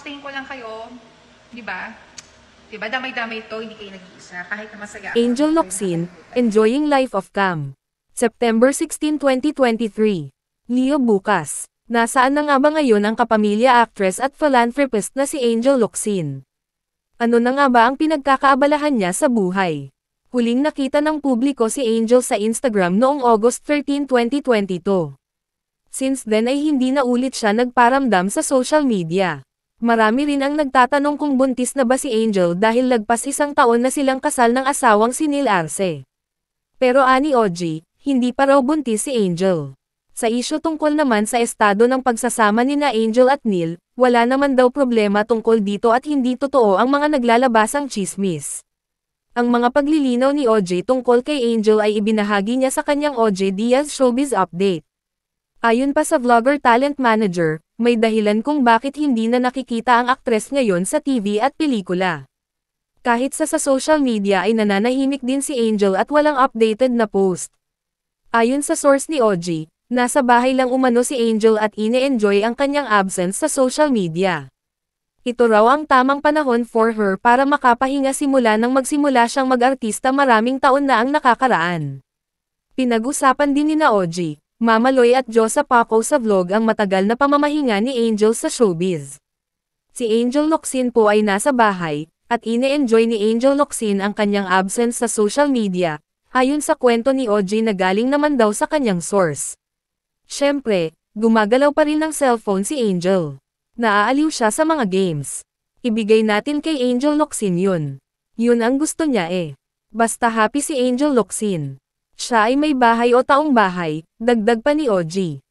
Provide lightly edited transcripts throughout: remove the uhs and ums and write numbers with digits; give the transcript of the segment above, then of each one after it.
kumustahin ko lang kayo, di ba? Di ba, damay-damay to, hindi kayo nag-iisa, kahit na masaya ako. Angel Locsin, enjoying life of Cam. September 16, 2023. Leo bukas. Nasaan na nga ba ngayon ang kapamilya actress at philanthropist na si Angel Locsin? Ano na nga ba ang pinagkakaabalahan niya sa buhay? Huling nakita ng publiko si Angel sa Instagram noong August 13, 2022. Since then ay hindi na ulit siya nagparamdam sa social media. Marami rin ang nagtatanong kung buntis na ba si Angel dahil lagpas isang taon na silang kasal ng asawang si Neil Arce. Pero ani OG, hindi pa raw buntis si Angel. Sa isyu tungkol naman sa estado ng pagsasama ni na Angel at Neil, wala naman daw problema tungkol dito at hindi totoo ang mga naglalabasang chismis. Ang mga paglilinaw ni OJ tungkol kay Angel ay ibinahagi niya sa kanyang OJ Diaz Showbiz Update. Ayon pa sa vlogger talent manager, may dahilan kung bakit hindi na nakikita ang aktres ngayon sa TV at pelikula. Kahit sa social media ay nananahimik din si Angel at walang updated na post. Ayon sa source ni OJ, nasa bahay lang umano si Angel at ine-enjoy ang kanyang absence sa social media. Ito raw ang tamang panahon for her para makapahinga simula nang magsimula siyang mag-artista maraming taon na ang nakakaraan. Pinag-usapan din ni na OG, Mama Loy at Josa Paco sa vlog ang matagal na pamamahinga ni Angel sa showbiz. Si Angel Locsin po ay nasa bahay, at ine-enjoy ni Angel Locsin ang kanyang absence sa social media, ayon sa kwento ni OG na galing naman daw sa kanyang source. Siyempre, gumagalaw pa rin ng cellphone si Angel. Naaaliw siya sa mga games. Ibigay natin kay Angel Locsin yun. Yun ang gusto niya eh. Basta happy si Angel Locsin. Siya ay may bahay o taong bahay, dagdag pa ni OG.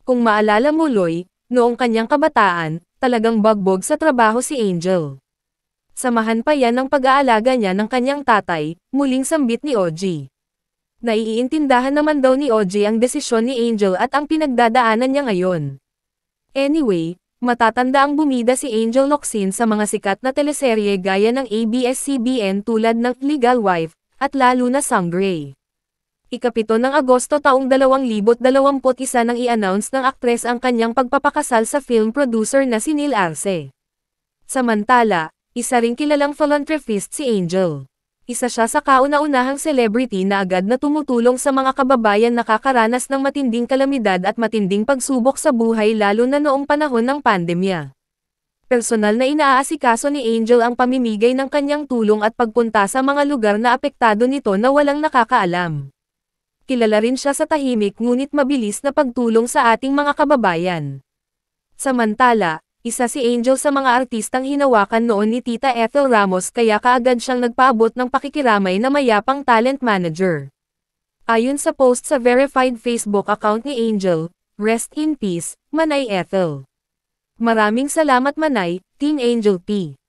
Kung maalala mo Loy, noong kanyang kabataan, talagang bagbog sa trabaho si Angel. Samahan pa yan ng pag-aalaga niya ng kanyang tatay, muling sambit ni OG. Naiintindahan naman daw ni OG ang desisyon ni Angel at ang pinagdadaanan niya ngayon. Anyway, matatanda ang bumida si Angel Locsin sa mga sikat na teleserye gaya ng ABS-CBN tulad ng Legal Wife, at lalo na Sangre. Ika-7 ng Agosto taong 2021 nang i-announce ng aktres ang kanyang pagpapakasal sa film producer na si Neil Arce. Samantala, isa ring kilalang philanthropist si Angel. Isa siya sa kauna-unahang celebrity na agad na tumutulong sa mga kababayan na nakakaranas ng matinding kalamidad at matinding pagsubok sa buhay lalo na noong panahon ng pandemya. Personal na inaasikaso ni Angel ang pamimigay ng kanyang tulong at pagpunta sa mga lugar na apektado nito na walang nakakaalam. Kilala rin siya sa tahimik ngunit mabilis na pagtulong sa ating mga kababayan. Samantala, isa si Angel sa mga artistang hinawakan noon ni Tita Ethel Ramos kaya kaagad siyang nagpaabot ng pakikiramay na mayapang talent manager. Ayon sa post sa verified Facebook account ni Angel, "Rest in peace, Manay Ethel." Maraming salamat Manay, Team Angel P.